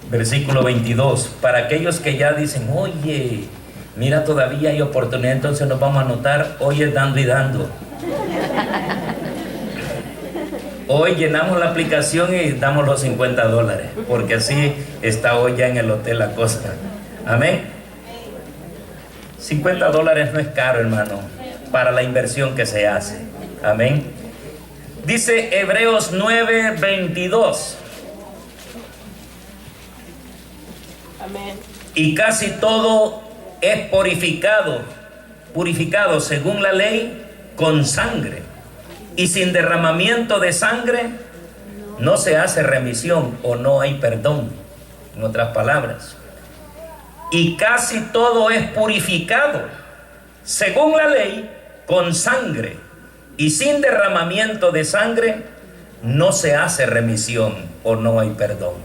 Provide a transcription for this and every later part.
Versículo 22. Para aquellos que ya dicen, oye, mira, todavía hay oportunidad, entonces nos vamos a anotar. Hoy es dando y dando. Hoy llenamos la aplicación y damos los $50, porque así está hoy ya en el hotel la cosa. Amén. $50 no es caro, hermano, para la inversión que se hace. Amén. Dice Hebreos 9:22. Amén. Y casi todo es purificado según la ley con sangre. Y sin derramamiento de sangre no se hace remisión o no hay perdón. En otras palabras. Y casi todo es purificado según la ley con sangre. Y sin derramamiento de sangre no se hace remisión o no hay perdón.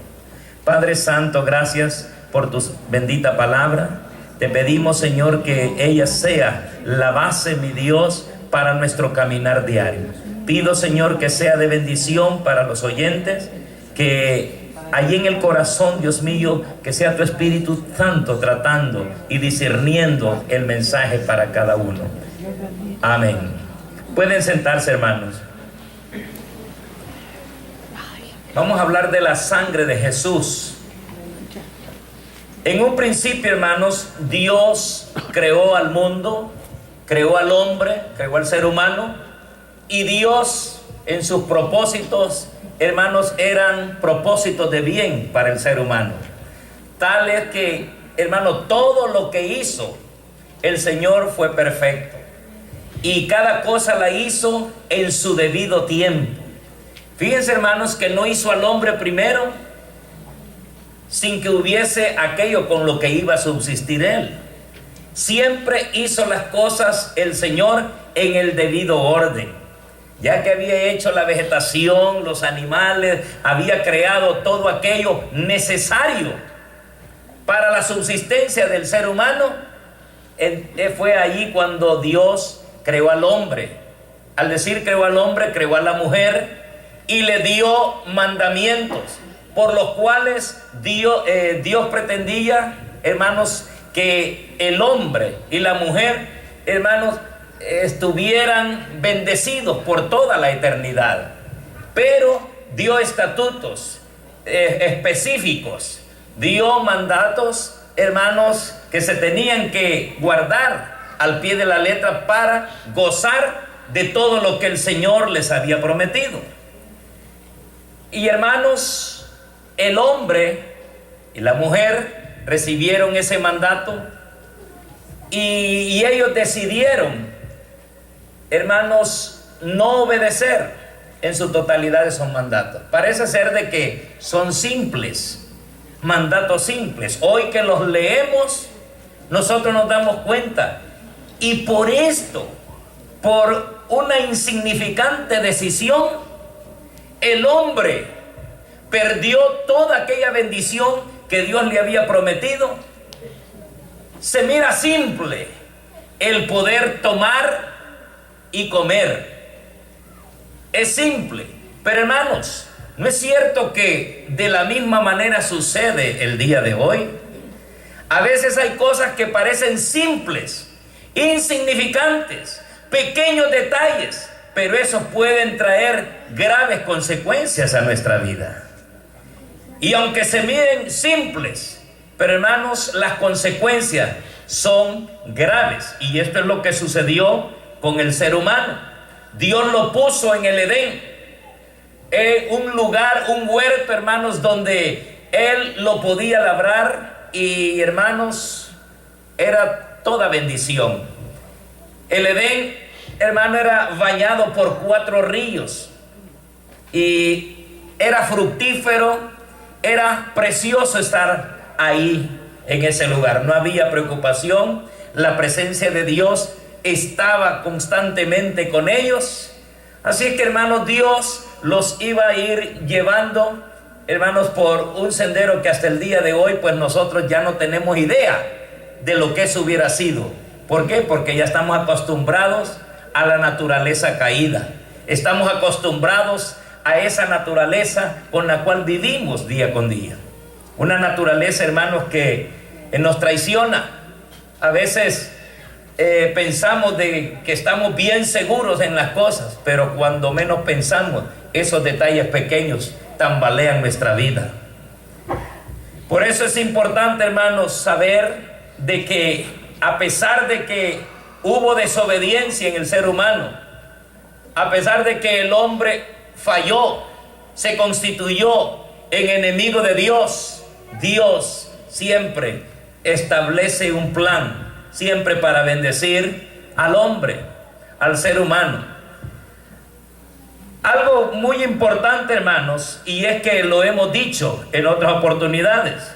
Padre Santo, gracias por tu bendita palabra. Te pedimos, Señor, que ella sea la base, mi Dios, para nuestro caminar diario. Pido, Señor, que sea de bendición para los oyentes, que allí en el corazón, Dios mío, que sea tu Espíritu Santo tratando y discerniendo el mensaje para cada uno. Amén. Pueden sentarse, hermanos. Vamos a hablar de la sangre de Jesús. En un principio, hermanos, Dios creó al mundo, creó al hombre, creó al ser humano, y Dios en sus propósitos, hermanos, eran propósitos de bien para el ser humano. Tal es que, hermano, todo lo que hizo el Señor fue perfecto. Y cada cosa la hizo en su debido tiempo. Fíjense, hermanos, que no hizo al hombre primero sin que hubiese aquello con lo que iba a subsistir él. Siempre hizo las cosas el Señor en el debido orden. Ya que había hecho la vegetación, los animales, había creado todo aquello necesario para la subsistencia del ser humano, fue allí cuando Dios creó al hombre. Al decir creó al hombre, creó a la mujer y le dio mandamientos por los cuales Dios pretendía, hermanos, que el hombre y la mujer, hermanos, estuvieran bendecidos por toda la eternidad. Pero dio estatutos específicos, dio mandatos, hermanos, que se tenían que guardar al pie de la letra para gozar de todo lo que el Señor les había prometido. Y hermanos, el hombre y la mujer recibieron ese mandato y ellos decidieron, hermanos, no obedecer en su totalidad esos mandatos. Parece ser de que son simples, mandatos simples. Hoy que los leemos, nosotros nos damos cuenta. Y por esto, por una insignificante decisión, el hombre perdió toda aquella bendición que Dios le había prometido. Se mira simple el poder tomar y comer. Es simple. Pero hermanos, ¿no es cierto que de la misma manera sucede el día de hoy? A veces hay cosas que parecen simples, insignificantes, pequeños detalles, pero esos pueden traer graves consecuencias a nuestra vida. Y aunque se miren simples, pero hermanos, las consecuencias son graves. Y esto es lo que sucedió con el ser humano. Dios lo puso en el Edén, un lugar, un huerto, hermanos, donde él lo podía labrar y, hermanos, era toda bendición. El Edén, hermano, era bañado por 4 ríos y era fructífero, era precioso estar ahí en ese lugar. No había preocupación, la presencia de Dios estaba constantemente con ellos. Así que, hermanos, Dios los iba a ir llevando, hermanos, por un sendero que hasta el día de hoy, pues nosotros ya no tenemos idea de lo que eso hubiera sido. ¿Por qué? Porque ya estamos acostumbrados a la naturaleza caída. Estamos acostumbrados a esa naturaleza con la cual vivimos día con día. Una naturaleza, hermanos, que nos traiciona. A veces pensamos de que estamos bien seguros en las cosas, pero cuando menos pensamos, esos detalles pequeños tambalean nuestra vida. Por eso es importante, hermanos, saber de que a pesar de que hubo desobediencia en el ser humano, a pesar de que el hombre falló, se constituyó en enemigo de Dios, Dios siempre establece un plan, siempre para bendecir al hombre, al ser humano. Algo muy importante, hermanos, y es que lo hemos dicho en otras oportunidades.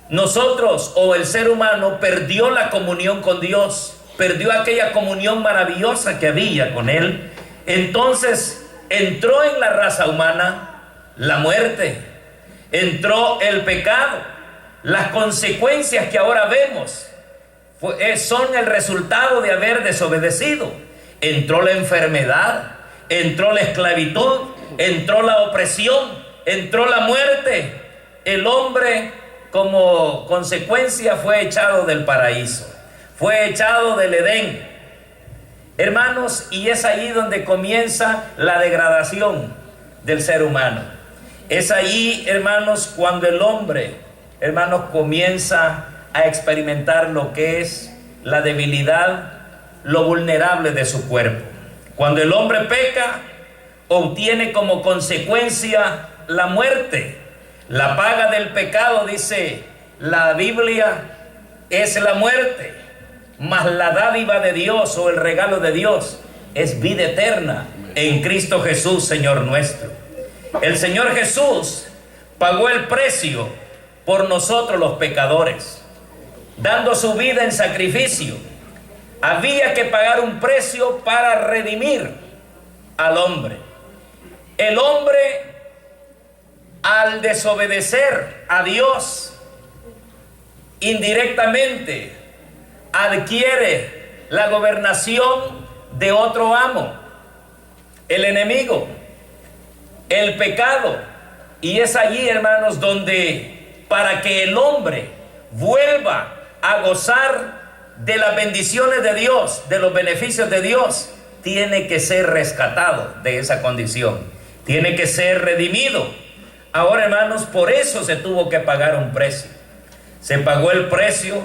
Nosotros, o el ser humano, perdió la comunión con Dios, perdió aquella comunión maravillosa que había con Él. Entonces entró en la raza humana la muerte, entró el pecado. Las consecuencias que ahora vemos son el resultado de haber desobedecido. Entró la enfermedad, entró la esclavitud, entró la opresión, entró la muerte. El hombre, como consecuencia, fue echado del paraíso, fue echado del Edén, hermanos, y es ahí donde comienza la degradación del ser humano. Es ahí, hermanos, cuando el hombre, hermanos, comienza a experimentar lo que es la debilidad, lo vulnerable de su cuerpo. Cuando el hombre peca, obtiene como consecuencia la muerte. La paga del pecado, dice la Biblia, es la muerte, mas la dádiva de Dios, o el regalo de Dios, es vida eterna en Cristo Jesús, Señor nuestro. El Señor Jesús pagó el precio por nosotros los pecadores, dando su vida en sacrificio. Había que pagar un precio para redimir al hombre. El hombre, al desobedecer a Dios, indirectamente adquiere la gobernación de otro amo, el enemigo, el pecado. Y es allí, hermanos, donde para que el hombre vuelva a gozar de las bendiciones de Dios, de los beneficios de Dios, tiene que ser rescatado de esa condición, tiene que ser redimido. Ahora, hermanos, por eso se tuvo que pagar un precio. Se pagó el precio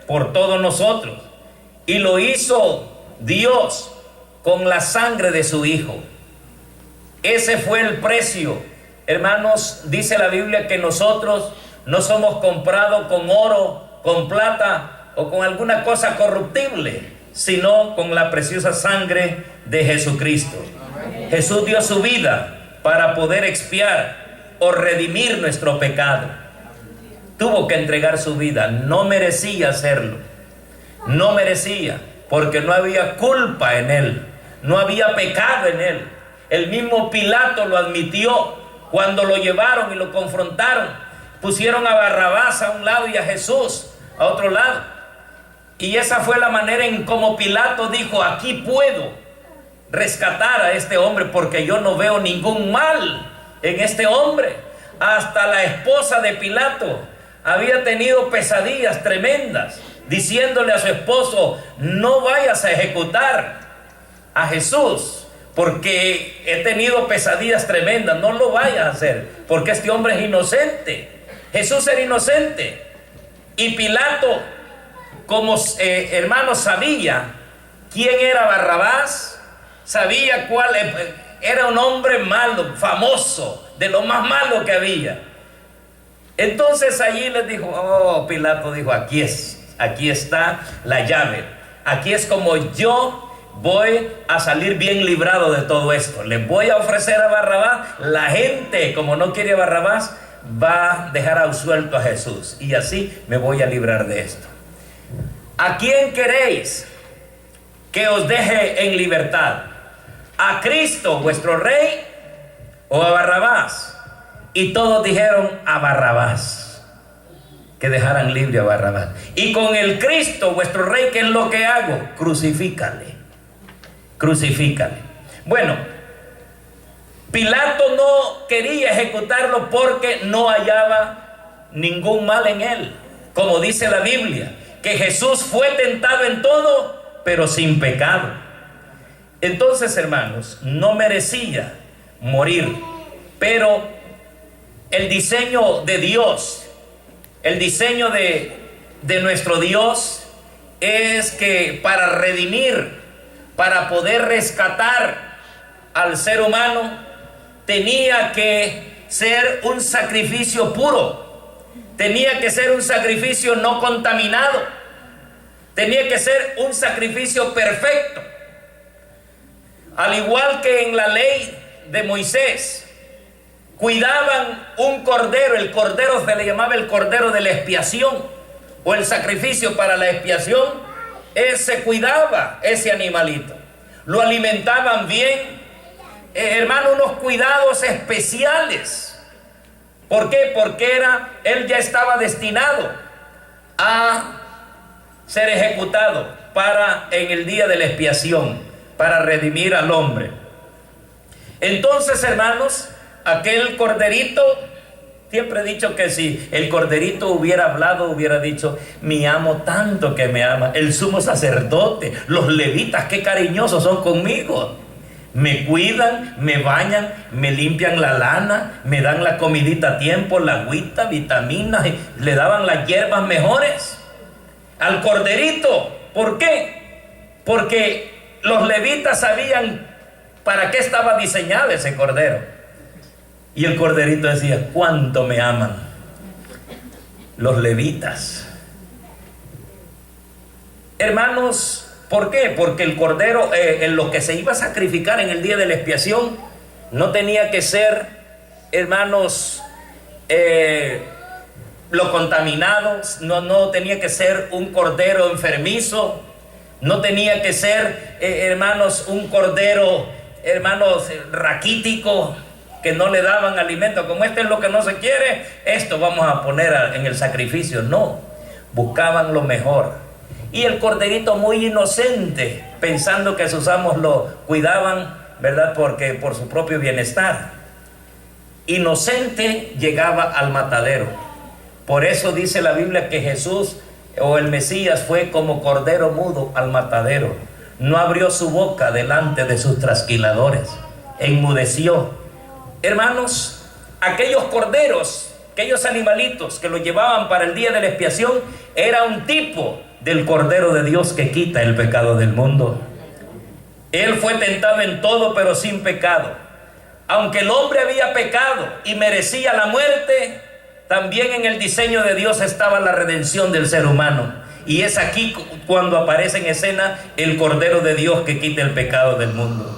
por todos nosotros, y lo hizo Dios con la sangre de su Hijo. Ese fue el precio. Hermanos, dice la Biblia que nosotros no somos comprados con oro, con plata o con alguna cosa corruptible, sino con la preciosa sangre de Jesucristo. Jesús dio su vida para poder expiar o redimir nuestro pecado. Tuvo que entregar su vida, no merecía hacerlo, no merecía, porque no había culpa en él, no había pecado en él. El mismo Pilato lo admitió cuando lo llevaron y lo confrontaron. Pusieron a Barrabás a un lado y a Jesús a otro lado. Y esa fue la manera en como Pilato dijo: aquí puedo rescatar a este hombre, porque yo no veo ningún mal en este hombre. Hasta la esposa de Pilato había tenido pesadillas tremendas, diciéndole a su esposo: no vayas a ejecutar a Jesús, porque he tenido pesadillas tremendas, no lo vayas a hacer, porque este hombre es inocente. Jesús era inocente. Y Pilato, como hermano, sabía quién era Barrabás, sabía cuál era, un hombre malo, famoso, de lo más malo que había. Entonces allí les dijo, Pilato dijo: aquí está la llave, aquí es como yo voy a salir bien librado de todo esto. Les voy a ofrecer a Barrabás. La gente, como no quiere a Barrabás, va a dejar absuelto a Jesús, y así me voy a librar de esto. ¿A quién queréis que os deje en libertad? ¿A Cristo vuestro rey o a Barrabás? Y todos dijeron: a Barrabás, que dejaran libre a Barrabás. Y con el Cristo vuestro rey, ¿qué es lo que hago? Crucifícale, crucifícale. Bueno, Pilato no quería ejecutarlo porque no hallaba ningún mal en él. Como dice la Biblia, que Jesús fue tentado en todo, pero sin pecado. Entonces, hermanos, no merecía morir. Pero el diseño de Dios, el diseño de nuestro Dios es que para redimir, para poder rescatar al ser humano, tenía que ser un sacrificio puro, tenía que ser un sacrificio no contaminado, tenía que ser un sacrificio perfecto. Al igual que en la ley de Moisés, cuidaban un cordero, el cordero se le llamaba el cordero de la expiación, o el sacrificio para la expiación. Se cuidaba ese animalito, lo alimentaban bien, hermano, unos cuidados especiales. ¿Por qué? Porque él ya estaba destinado a ser ejecutado en el día de la expiación, para redimir al hombre. Entonces, hermanos, aquel corderito, siempre he dicho que si el corderito hubiera hablado, hubiera dicho: mi amo tanto que me ama, el sumo sacerdote, los levitas, qué cariñosos son conmigo. Me cuidan, me bañan, me limpian la lana, me dan la comidita a tiempo, la agüita, vitaminas, le daban las hierbas mejores al corderito. ¿Por qué? Porque los levitas sabían para qué estaba diseñado ese cordero. Y el corderito decía: cuánto me aman los levitas. Hermanos, ¿por qué? Porque el cordero, en lo que se iba a sacrificar en el día de la expiación, no tenía que ser, hermanos, lo contaminado, no tenía que ser un cordero enfermizo, no tenía que ser, hermanos, un cordero, hermanos, raquítico, que no le daban alimento. Como este es lo que no se quiere, esto vamos a poner en el sacrificio. No, buscaban lo mejor. Y el corderito, muy inocente, pensando que sus amos lo cuidaban, ¿verdad? Porque por su propio bienestar, inocente, llegaba al matadero. Por eso dice la Biblia que Jesús, o el Mesías, fue como cordero mudo al matadero. No abrió su boca delante de sus trasquiladores, enmudeció. Hermanos, aquellos corderos, aquellos animalitos que lo llevaban para el día de la expiación, era un tipo del Cordero de Dios que quita el pecado del mundo. Él fue tentado en todo, pero sin pecado. Aunque el hombre había pecado y merecía la muerte, también en el diseño de Dios estaba la redención del ser humano. Y es aquí cuando aparece en escena el Cordero de Dios que quita el pecado del mundo.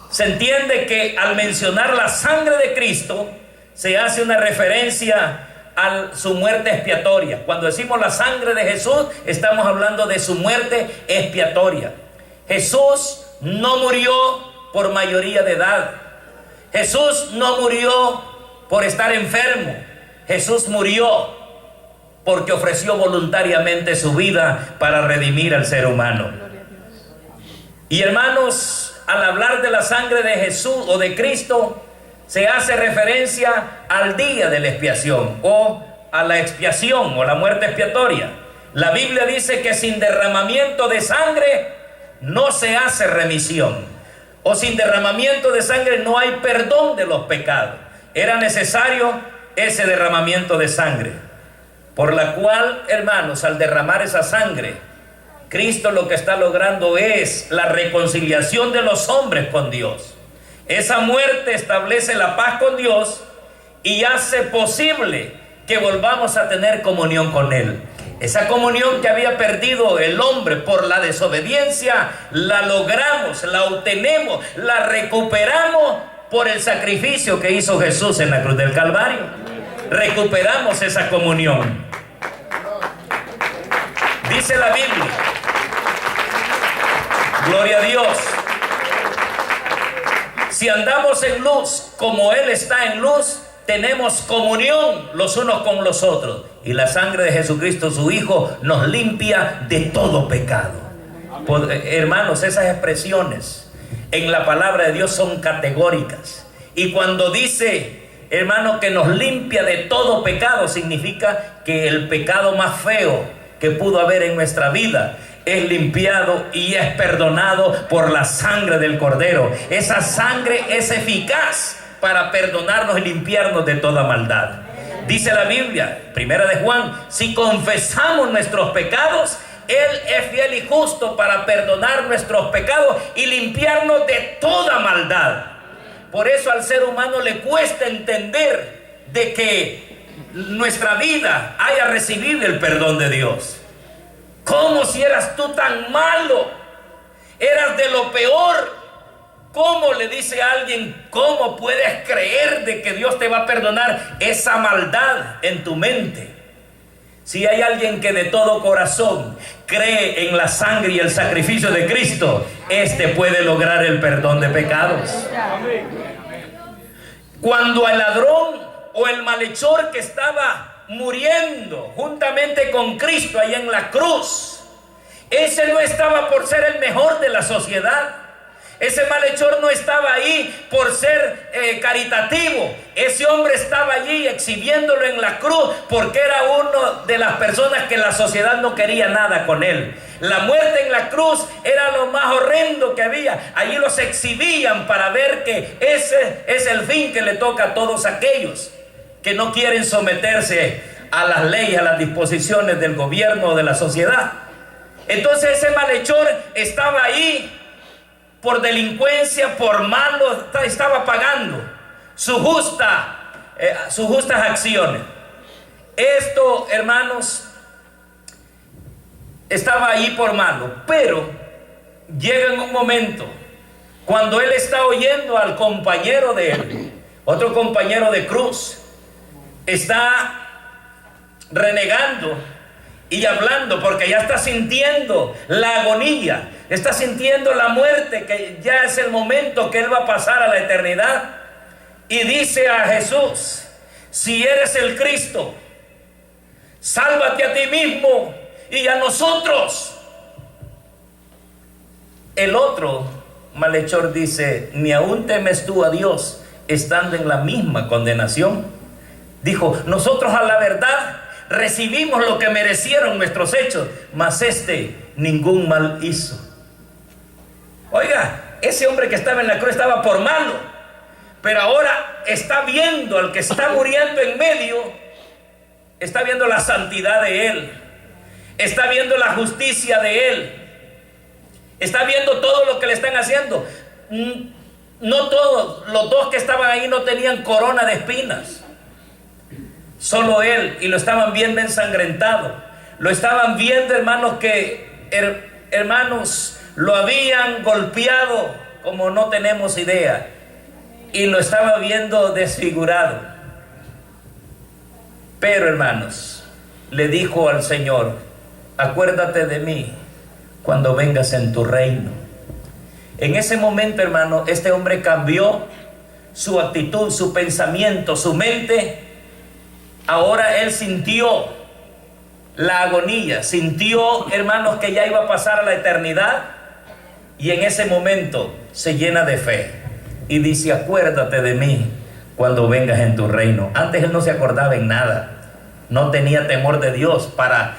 Se entiende que al mencionar la sangre de Cristo, se hace una referencia a su muerte expiatoria. Cuando decimos la sangre de Jesús, estamos hablando de su muerte expiatoria. Jesús no murió por mayoría de edad. Jesús no murió por estar enfermo. Jesús murió porque ofreció voluntariamente su vida para redimir al ser humano. Y hermanos, al hablar de la sangre de Jesús o de Cristo, se hace referencia al día de la expiación, o a la expiación, o la muerte expiatoria. La Biblia dice que sin derramamiento de sangre no se hace remisión, o sin derramamiento de sangre no hay perdón de los pecados. Era necesario ese derramamiento de sangre, por la cual, hermanos, al derramar esa sangre, Cristo lo que está logrando es la reconciliación de los hombres con Dios. Esa muerte establece la paz con Dios y hace posible que volvamos a tener comunión con Él. Esa comunión que había perdido el hombre por la desobediencia, la logramos, la obtenemos, la recuperamos por el sacrificio que hizo Jesús en la cruz del Calvario. Recuperamos esa comunión. Dice la Biblia, gloria a Dios, si andamos en luz como Él está en luz, tenemos comunión los unos con los otros, y la sangre de Jesucristo, su Hijo, nos limpia de todo pecado. Hermanos, esas expresiones en la palabra de Dios son categóricas, Y cuando dice, hermano, que nos limpia de todo pecado, significa que el pecado más feo que pudo haber en nuestra vida es limpiado y es perdonado por la sangre del Cordero. Esa sangre es eficaz para perdonarnos y limpiarnos de toda maldad. Dice la Biblia, primera de Juan, si confesamos nuestros pecados, Él es fiel y justo para perdonar nuestros pecados y limpiarnos de toda maldad. Por eso al ser humano le cuesta entender de que nuestra vida haya recibido el perdón de Dios. ¿Cómo si eras tú tan malo? Eras de lo peor. ¿Cómo, le dice a alguien, cómo puedes creer de que Dios te va a perdonar esa maldad en tu mente? Si hay alguien que de todo corazón cree en la sangre y el sacrificio de Cristo, este puede lograr el perdón de pecados. Cuando el ladrón o el malhechor que estaba muriendo juntamente con Cristo ahí en la cruz, ese no estaba por ser el mejor de la sociedad. Ese malhechor no estaba ahí por ser caritativo. Ese hombre estaba allí exhibiéndolo en la cruz porque era uno de las personas que la sociedad no quería nada con él. La muerte en la cruz era lo más horrendo que había. Allí los exhibían para ver que ese es el fin que le toca a todos aquellos que no quieren someterse a las leyes, a las disposiciones del gobierno o de la sociedad. Entonces ese malhechor estaba ahí por delincuencia, por malo, estaba pagando sus justas acciones. Esto, hermanos, estaba ahí por malo, pero llega en un momento cuando él está oyendo al compañero de él, otro compañero de cruz, está renegando y hablando porque ya está sintiendo la agonía, está sintiendo la muerte, que ya es el momento que él va a pasar a la eternidad. Y dice a Jesús, si eres el Cristo, sálvate a ti mismo y a nosotros. El otro malhechor dice, ni aún temes tú a Dios estando en la misma condenación. Dijo, nosotros a la verdad recibimos lo que merecieron nuestros hechos, mas este ningún mal hizo. Oiga, ese hombre que estaba en la cruz estaba por malo, pero ahora está viendo al que está muriendo en medio, está viendo la santidad de él, está viendo la justicia de él, está viendo todo lo que le están haciendo. No todos, los dos que estaban ahí no tenían corona de espinas, solo él, y lo estaban viendo ensangrentado. Lo estaban viendo, hermanos, que hermanos lo habían golpeado como no tenemos idea, y lo estaba viendo desfigurado. Pero, hermanos, le dijo al Señor, acuérdate de mí cuando vengas en tu reino. En ese momento, hermano, este hombre cambió su actitud, su pensamiento, su mente. Ahora él sintió la agonía, sintió, hermanos, que ya iba a pasar a la eternidad, y en ese momento se llena de fe y dice, acuérdate de mí cuando vengas en tu reino. Antes él no se acordaba en nada, no tenía temor de Dios. Para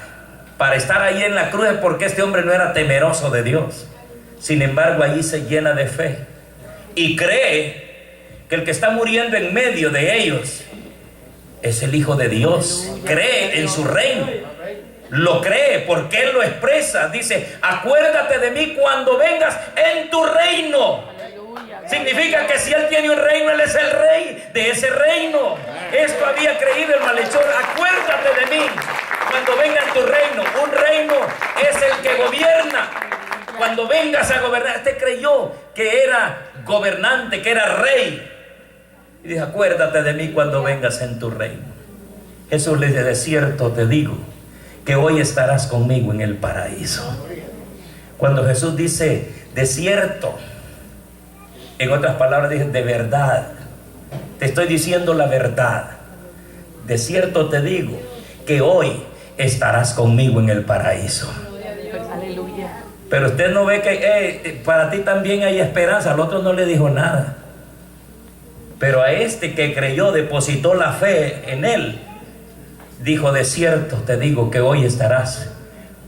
estar ahí en la cruz es porque este hombre no era temeroso de Dios. Sin embargo, allí se llena de fe y cree que el que está muriendo en medio de ellos es el Hijo de Dios. Cree en su reino, lo cree porque él lo expresa. Dice, acuérdate de mí cuando vengas en tu reino. Significa que si él tiene un reino, él es el rey de ese reino. Esto había creído el malhechor. Acuérdate de mí cuando venga en tu reino. Un reino es el que gobierna. Cuando vengas a gobernar, este creyó que era gobernante, que era rey. Y dice, acuérdate de mí cuando vengas en tu reino. Jesús le dice, de cierto te digo que hoy estarás conmigo en el paraíso. Cuando Jesús dice, de cierto, en otras palabras dice, de verdad, te estoy diciendo la verdad. De cierto te digo que hoy estarás conmigo en el paraíso. Aleluya. Pero usted no ve que para ti también hay esperanza. Al otro no le dijo nada. Pero a este que creyó, depositó la fe en él, dijo: de cierto te digo que hoy estarás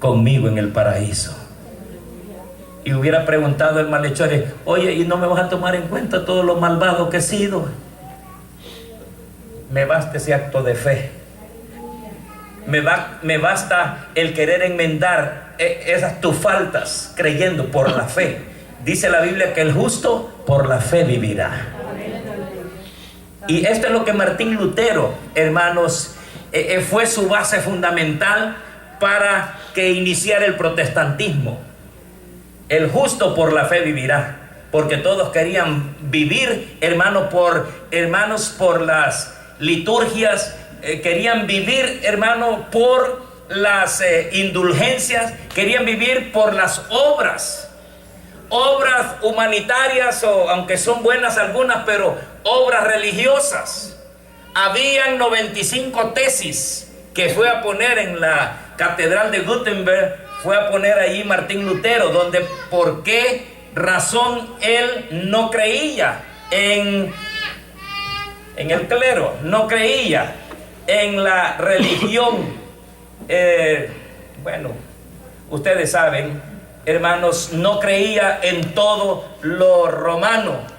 conmigo en el paraíso. Y hubiera preguntado el malhechor: oye, ¿y no me vas a tomar en cuenta todo lo malvado que he sido? Me basta ese acto de fe. Me basta el querer enmendar esas tus faltas creyendo por la fe. Dice la Biblia que el justo por la fe vivirá. Y esto es lo que Martín Lutero, hermanos, fue su base fundamental para que iniciara el protestantismo. El justo por la fe vivirá, porque todos querían vivir, hermanos, por las liturgias, querían vivir, hermano, por las indulgencias, querían vivir por las obras humanitarias, o aunque son buenas algunas, pero obras religiosas. Habían 95 tesis que fue a poner en la catedral de Gutenberg, fue a poner allí Martín Lutero, donde por qué razón él no creía en el clero, no creía en la religión. Bueno, ustedes saben, hermanos, no creía en todo lo romano,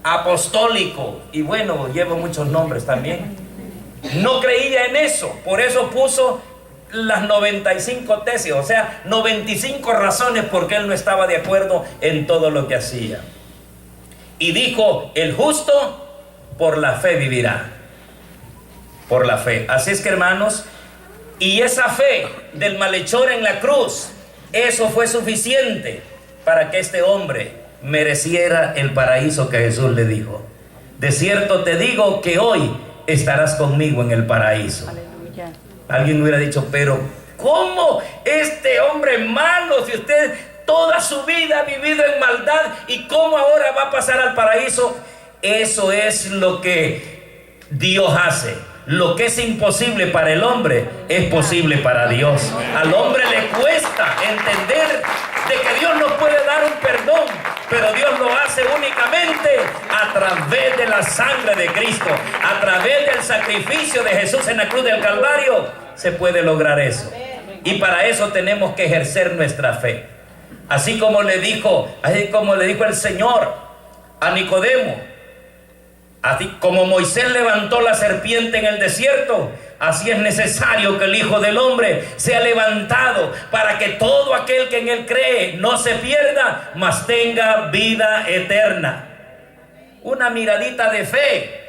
apostólico, y bueno, lleva muchos nombres también. No creía en eso, por eso puso las 95 tesis, o sea, 95 razones por qué él no estaba de acuerdo en todo lo que hacía. Y dijo: el justo por la fe vivirá. Por la fe. Así es que, hermanos, y esa fe del malhechor en la cruz, eso fue suficiente para que este hombre mereciera el paraíso que Jesús le dijo: de cierto te digo que hoy estarás conmigo en el paraíso. Aleluya. Alguien hubiera dicho: pero ¿cómo este hombre malo, si usted toda su vida ha vivido en maldad, y cómo ahora va a pasar al paraíso? Eso es lo que Dios hace. Lo que es imposible para el hombre es posible para Dios. Al hombre le cuesta entender de que Dios nos puede dar un perdón, pero Dios lo hace únicamente a través de la sangre de Cristo, a través del sacrificio de Jesús en la cruz del Calvario. Se puede lograr eso, y para eso tenemos que ejercer nuestra fe, así como le dijo el Señor a Nicodemo. Así como Moisés levantó la serpiente en el desierto, así es necesario que el Hijo del Hombre sea levantado, para que todo aquel que en él cree no se pierda, mas tenga vida eterna. Una miradita de fe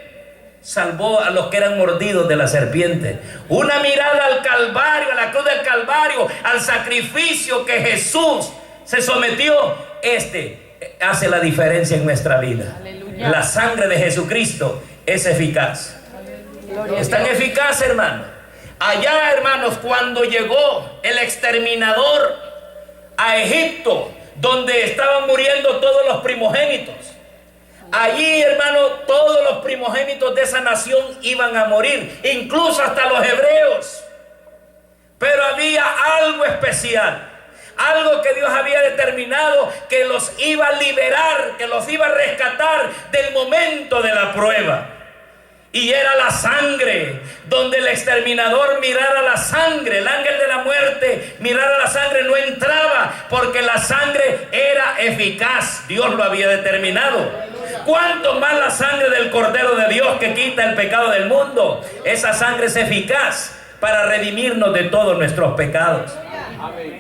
salvó a los que eran mordidos de la serpiente. Una mirada al Calvario, a la cruz del Calvario, al sacrificio que Jesús se sometió, hace la diferencia en nuestra vida. Aleluya. La sangre de Jesucristo es eficaz. Aleluya. Es tan eficaz, hermano. Allá, hermanos, cuando llegó el exterminador a Egipto, donde estaban muriendo todos los primogénitos, allí, hermano, todos los primogénitos de esa nación iban a morir, incluso hasta los hebreos. Pero había algo especial, algo que Dios había determinado, que los iba a liberar, que los iba a rescatar del momento de la prueba. Y era la sangre, donde el exterminador mirara la sangre, el ángel de la muerte mirara la sangre, no entraba, porque la sangre era eficaz. Dios lo había determinado. ¿Cuánto más la sangre del Cordero de Dios, que quita el pecado del mundo? Esa sangre es eficaz para redimirnos de todos nuestros pecados.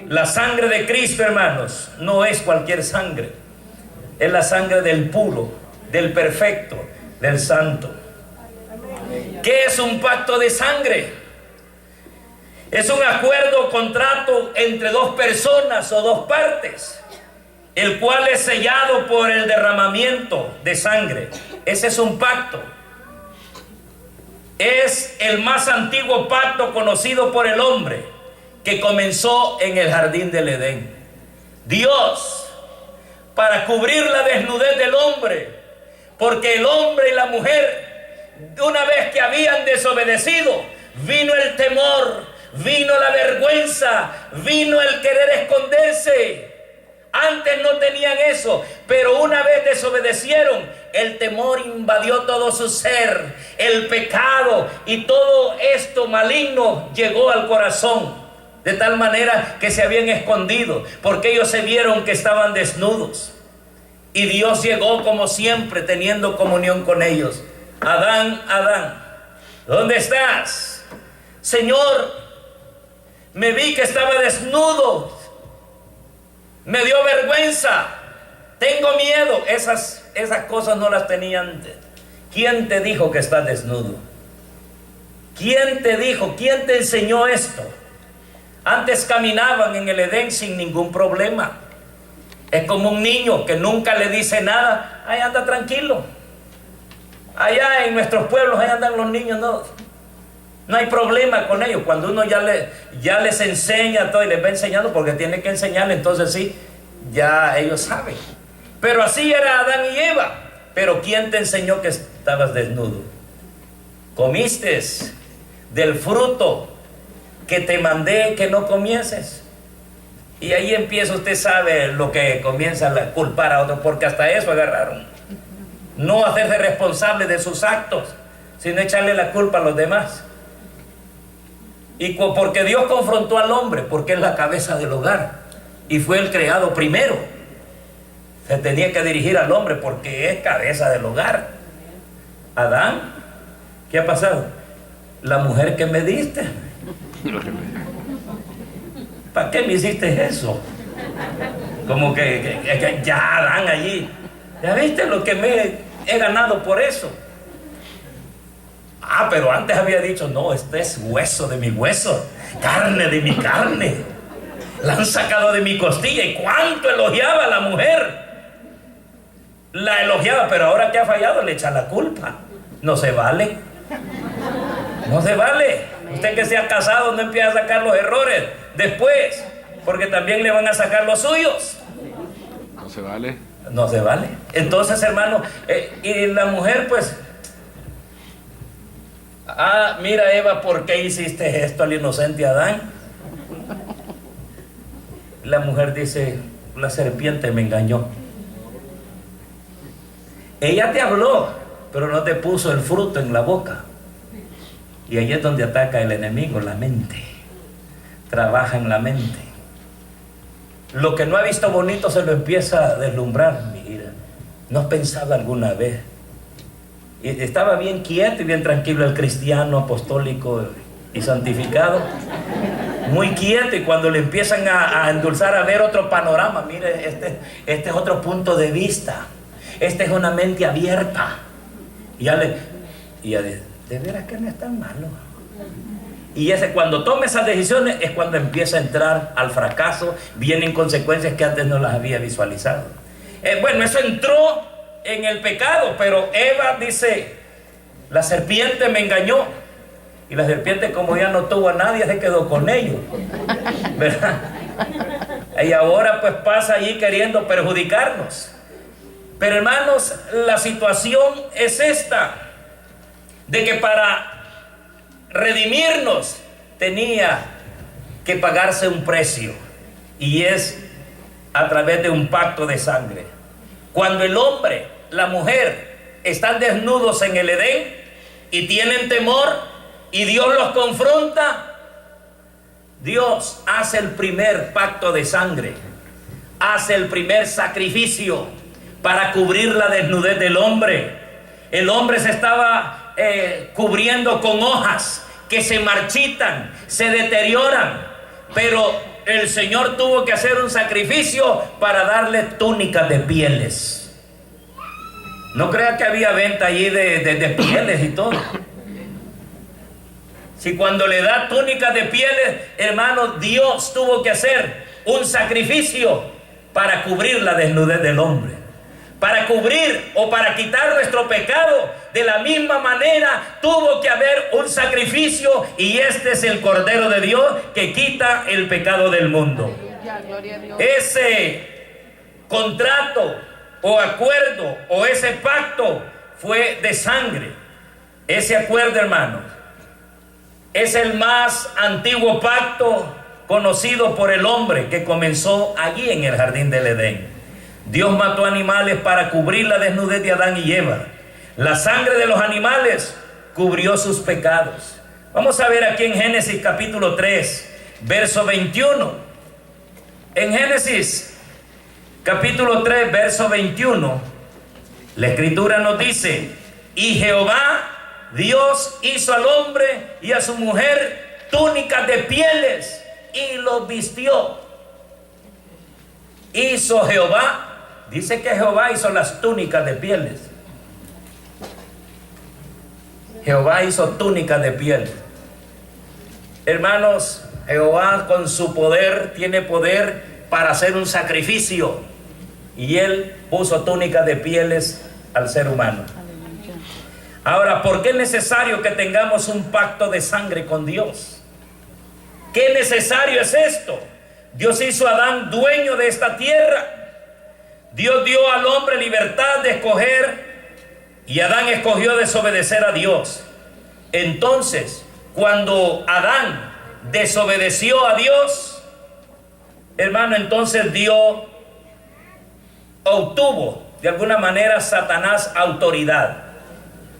La sangre de Cristo, hermanos, no es cualquier sangre. Es la sangre del puro, del perfecto, del santo. ¿Qué es un pacto de sangre? Es un acuerdo, contrato entre dos personas o dos partes, el cual es sellado por el derramamiento de sangre. Ese es un pacto. Es el más antiguo pacto conocido por el hombre, que comenzó en el jardín del Edén. Dios, para cubrir la desnudez del hombre, porque el hombre y la mujer, una vez que habían desobedecido, vino el temor, vino la vergüenza, vino el querer esconderse. Antes no tenían eso, pero una vez desobedecieron, el temor invadió todo su ser, el pecado y todo esto maligno llegó al corazón, de tal manera que se habían escondido, porque ellos se vieron que estaban desnudos. Y Dios llegó como siempre, teniendo comunión con ellos. Adán, Adán, ¿dónde estás? Señor, me vi que estaba desnudo. Me dio vergüenza. Tengo miedo. Esas cosas no las tenía antes. ¿Quién te dijo que estás desnudo? ¿Quién te dijo? ¿Quién te enseñó esto? Antes caminaban en el Edén sin ningún problema. Es como un niño que nunca le dice nada. Ahí anda tranquilo. Allá en nuestros pueblos, ahí andan los niños, no hay problema con ellos. Cuando uno ya les enseña todo y les va enseñando, porque tiene que enseñarle, entonces sí, ya ellos saben. Pero así era Adán y Eva. Pero ¿quién te enseñó que estabas desnudo? Comiste del fruto que te mandé que no comieses. Y ahí empieza, usted sabe lo que comienza a culpar a otros, porque hasta eso agarraron. No hacerse responsable de sus actos, sino echarle la culpa a los demás. Y porque Dios confrontó al hombre, porque es la cabeza del hogar y fue el creado primero. Se tenía que dirigir al hombre porque es cabeza del hogar. Adán, ¿qué ha pasado? La mujer que me diste. ¿Para qué me hiciste eso? Como que ya Adán allí. ¿Ya viste lo que me he ganado por eso? Ah, pero antes había dicho, no, este es hueso de mi hueso, carne de mi carne. La han sacado de mi costilla. Y cuánto elogiaba a la mujer. La elogiaba, pero ahora que ha fallado le echa la culpa. No se vale. No se vale. Usted que se ha casado no empieza a sacar los errores después, porque también le van a sacar los suyos. No se vale. No se vale. Entonces, hermano, y la mujer pues, mira Eva, ¿por qué hiciste esto al inocente Adán? La mujer dice, la serpiente me engañó. Ella te habló, pero no te puso el fruto en la boca. Y ahí es donde ataca el enemigo, la mente. Trabaja en la mente. Lo que no ha visto bonito se lo empieza a deslumbrar. Mira, no pensaba alguna vez. Y estaba bien quieto y bien tranquilo el cristiano apostólico y santificado. Muy quieto, y cuando le empiezan a endulzar a ver otro panorama, mire, este es otro punto de vista. Esta es una mente abierta. Y ya de veras que no es tan malo. Y cuando toma esas decisiones es cuando empieza a entrar al fracaso. Vienen consecuencias que antes no las había visualizado. Bueno, eso entró en el pecado, pero Eva dice, la serpiente me engañó. Y la serpiente, como ya no tuvo a nadie, se quedó con ellos, ¿verdad? Y ahora pues pasa allí queriendo perjudicarnos. Pero hermanos, la situación es esta, de que para redimirnos tenía que pagarse un precio, y es a través de un pacto de sangre. Cuando el hombre, la mujer están desnudos en el Edén y tienen temor y Dios los confronta, Dios hace el primer pacto de sangre, hace el primer sacrificio para cubrir la desnudez del hombre. El hombre se estaba cubriendo con hojas que se marchitan, se deterioran, pero el Señor tuvo que hacer un sacrificio para darle túnicas de pieles. No crea que había venta allí de pieles y todo. Si cuando le da túnicas de pieles, hermano, Dios tuvo que hacer un sacrificio para cubrir la desnudez del hombre. Para cubrir o para quitar nuestro pecado, de la misma manera tuvo que haber un sacrificio, y este es el Cordero de Dios que quita el pecado del mundo. Ese contrato o acuerdo o ese pacto fue de sangre. Ese acuerdo, hermanos, es el más antiguo pacto conocido por el hombre que comenzó allí en el jardín del Edén. Dios mató animales para cubrir la desnudez de Adán y Eva. La sangre de los animales cubrió sus pecados. Vamos a ver aquí en Génesis capítulo 3, verso 21. En Génesis capítulo 3, verso 21, la escritura nos dice: y Jehová Dios hizo al hombre y a su mujer túnicas de pieles y los vistió. Hizo Jehová, dice que Jehová hizo las túnicas de pieles. Jehová hizo túnicas de piel. Hermanos, Jehová con su poder tiene poder para hacer un sacrificio, y Él puso túnicas de pieles al ser humano. Ahora, ¿por qué es necesario que tengamos un pacto de sangre con Dios? ¿Qué necesario es esto? Dios hizo a Adán dueño de esta tierra. Dios dio al hombre libertad de escoger, y Adán escogió desobedecer a Dios. Entonces, cuando Adán desobedeció a Dios, hermano, entonces Dios obtuvo de alguna manera Satanás autoridad.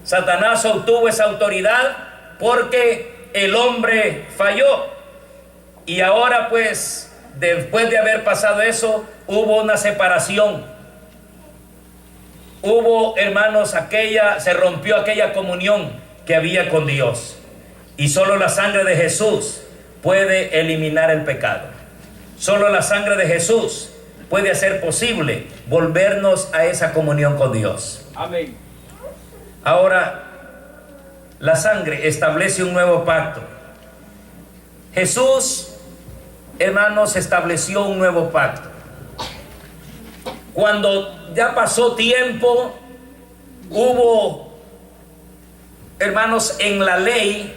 Satanás obtuvo esa autoridad porque el hombre falló. Y ahora pues, después de haber pasado eso, hubo una separación. Hubo, hermanos, se rompió aquella comunión que había con Dios. Y solo la sangre de Jesús puede eliminar el pecado. Solo la sangre de Jesús puede hacer posible volvernos a esa comunión con Dios. Amén. Ahora, la sangre establece un nuevo pacto. Jesús, hermanos, estableció un nuevo pacto. Cuando ya pasó tiempo, hubo, hermanos, en la ley,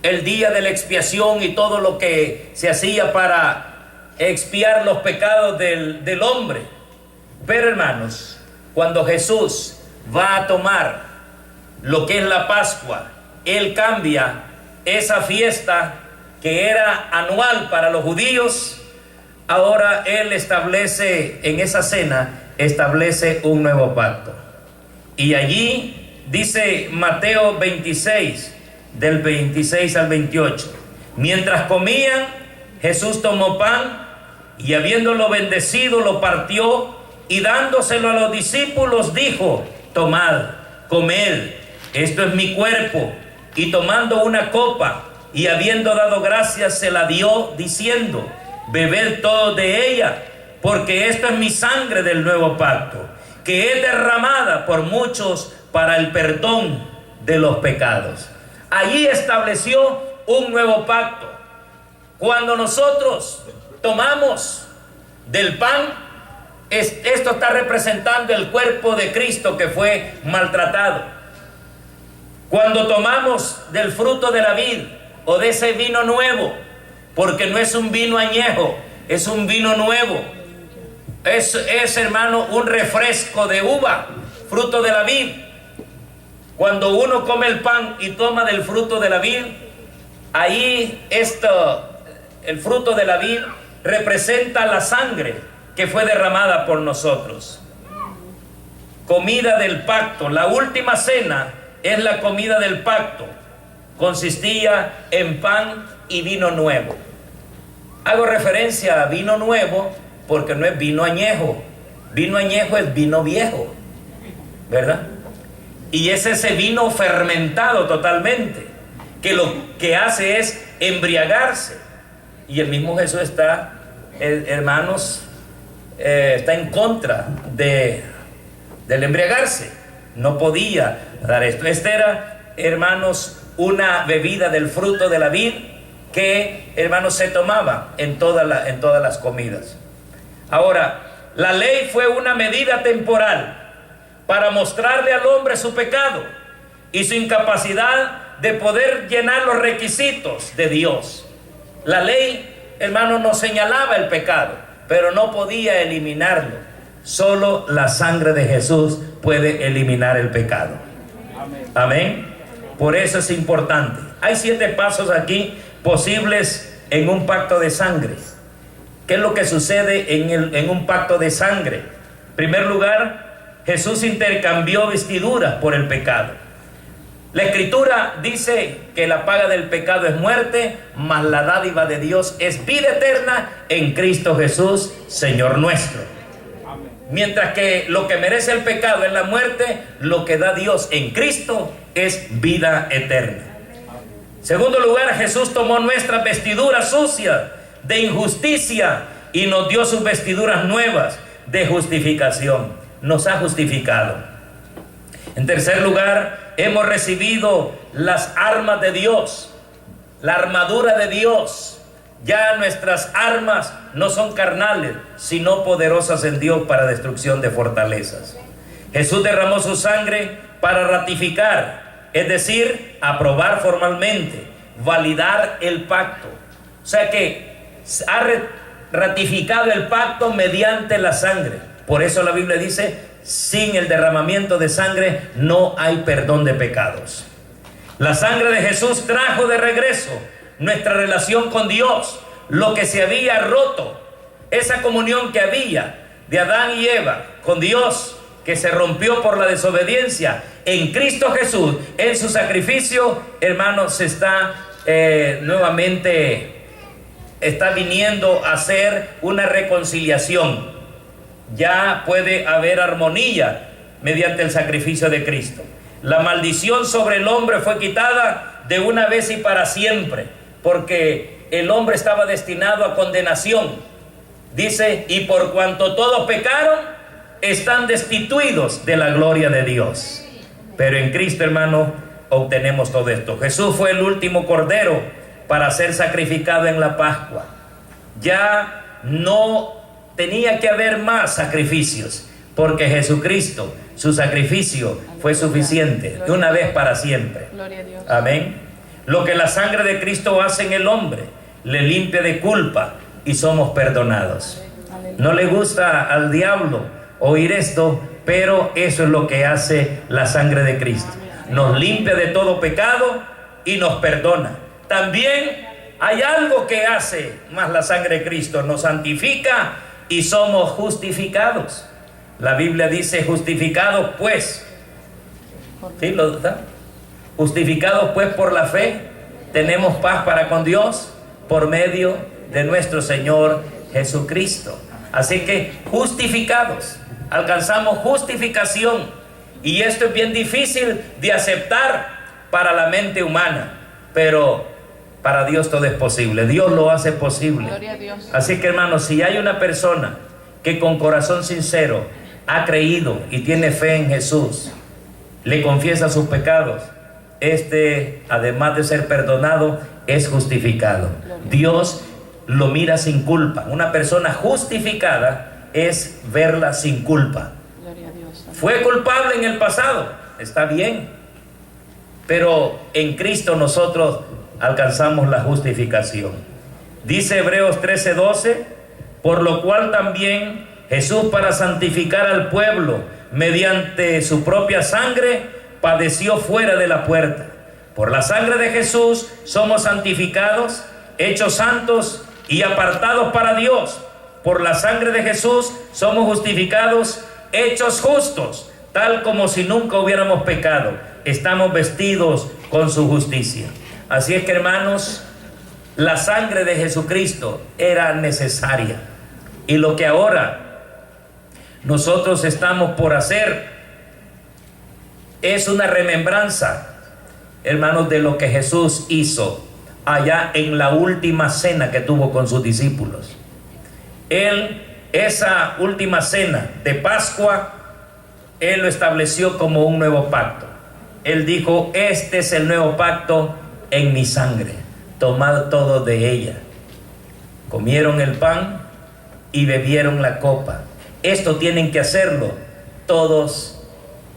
el día de la expiación y todo lo que se hacía para expiar los pecados del hombre. Pero, hermanos, cuando Jesús va a tomar lo que es la Pascua, Él cambia esa fiesta que era anual para los judíos. Ahora Él establece, en esa cena, establece un nuevo pacto. Y allí dice Mateo 26, del 26 al 28. Mientras comían, Jesús tomó pan y habiéndolo bendecido, lo partió y dándoselo a los discípulos dijo: tomad, comed, esto es mi cuerpo. Y tomando una copa y habiendo dado gracias, se la dio diciendo: bebed todos de ella, porque esto es mi sangre del nuevo pacto, que es derramada por muchos para el perdón de los pecados. Allí estableció un nuevo pacto. Cuando nosotros tomamos del pan, esto está representando el cuerpo de Cristo que fue maltratado. Cuando tomamos del fruto de la vid o de ese vino nuevo, porque no es un vino añejo, es un vino nuevo. Es, hermano, un refresco de uva, fruto de la vid. Cuando uno come el pan y toma del fruto de la vid, ahí el fruto de la vid representa la sangre que fue derramada por nosotros. Comida del pacto. La última cena es la comida del pacto. Consistía en pan y vino nuevo. Hago referencia a vino nuevo porque no es vino añejo. Vino añejo es vino viejo, ¿verdad? Y es ese vino fermentado totalmente, que lo que hace es embriagarse. Y el mismo Jesús está, hermanos, está en contra del embriagarse. No podía dar esto. Esta era, hermanos, una bebida del fruto de la vid que, hermanos, se tomaba en todas las comidas. Ahora, la ley fue una medida temporal para mostrarle al hombre su pecado y su incapacidad de poder llenar los requisitos de Dios. La ley, hermano, nos señalaba el pecado, pero no podía eliminarlo. Solo la sangre de Jesús puede eliminar el pecado. Amén. Por eso es importante. Hay 7 pasos aquí posibles en un pacto de sangre. ¿Qué es lo que sucede en un pacto de sangre? En primer lugar, Jesús intercambió vestiduras por el pecado. La Escritura dice que la paga del pecado es muerte, mas la dádiva de Dios es vida eterna en Cristo Jesús, Señor nuestro. Mientras que lo que merece el pecado es la muerte, lo que da Dios en Cristo es vida eterna. Segundo lugar, Jesús tomó nuestras vestiduras sucias de injusticia y nos dio sus vestiduras nuevas de justificación. Nos ha justificado. En tercer lugar, hemos recibido las armas de Dios, la armadura de Dios. Ya nuestras armas no son carnales, sino poderosas en Dios para destrucción de fortalezas. Jesús derramó su sangre para ratificar, es decir, aprobar formalmente, validar el pacto. O sea que ha ratificado el pacto mediante la sangre. Por eso la Biblia dice: sin el derramamiento de sangre no hay perdón de pecados. La sangre de Jesús trajo de regreso nuestra relación con Dios, lo que se había roto, esa comunión que había de Adán y Eva con Dios, que se rompió por la desobediencia. En Cristo Jesús, en su sacrificio, hermanos, se está nuevamente está viniendo a hacer una reconciliación. Ya puede haber armonía mediante el sacrificio de Cristo. La maldición sobre el hombre fue quitada de una vez y para siempre, porque el hombre estaba destinado a condenación. Dice: y por cuanto todos pecaron, están destituidos de la gloria de Dios. Pero en Cristo, hermano, obtenemos todo esto. Jesús fue el último cordero para ser sacrificado en la Pascua. Ya no tenía que haber más sacrificios, porque Jesucristo, su sacrificio fue suficiente de una vez para siempre. Amén. Lo que la sangre de Cristo hace en el hombre, le limpia de culpa y somos perdonados. No le gusta al diablo oír esto, pero eso es lo que hace la sangre de Cristo. Nos limpia de todo pecado y nos perdona. También hay algo que hace más la sangre de Cristo: nos santifica y somos justificados. La Biblia dice: justificados pues, ¿sí lo está? Justificados pues por la fe, tenemos paz para con Dios por medio de nuestro Señor Jesucristo. Así que justificados, alcanzamos justificación, y esto es bien difícil de aceptar para la mente humana, pero para Dios todo es posible. Dios lo hace posible. Gloria a Dios. Así que, hermanos, si hay una persona que con corazón sincero ha creído y tiene fe en Jesús, le confiesa sus pecados, además de ser perdonado, es justificado. Dios lo mira sin culpa. Una persona justificada es verla sin culpa. Gloria a Dios. Fue culpable en el pasado, está bien, pero en Cristo nosotros alcanzamos la justificación. Dice Hebreos 13:12: por lo cual también Jesús, para santificar al pueblo mediante su propia sangre, padeció fuera de la puerta. Por la sangre de Jesús somos santificados, hechos santos y apartados para Dios. Por la sangre de Jesús somos justificados, hechos justos, tal como si nunca hubiéramos pecado. Estamos vestidos con su justicia. Así es que, hermanos, la sangre de Jesucristo era necesaria. Y lo que ahora nosotros estamos por hacer es una remembranza, hermanos, de lo que Jesús hizo allá en la última cena que tuvo con sus discípulos. Él, esa última cena de Pascua, Él lo estableció como un nuevo pacto. Él dijo: este es el nuevo pacto en mi sangre, tomad todo de ella. Comieron el pan y bebieron la copa. Esto tienen que hacerlo todos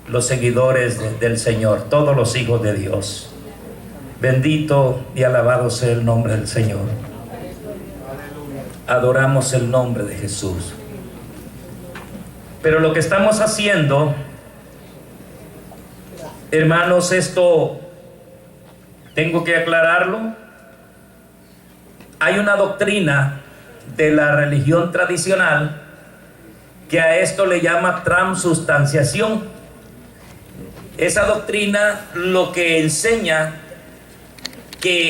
los seguidores del Señor, todos los hijos de Dios. Bendito y alabado sea el nombre del Señor. Adoramos el nombre de Jesús. Pero lo que estamos haciendo, hermanos, esto tengo que aclararlo. Hay una doctrina de la religión tradicional que a esto le llama transubstanciación. Esa doctrina lo que enseña que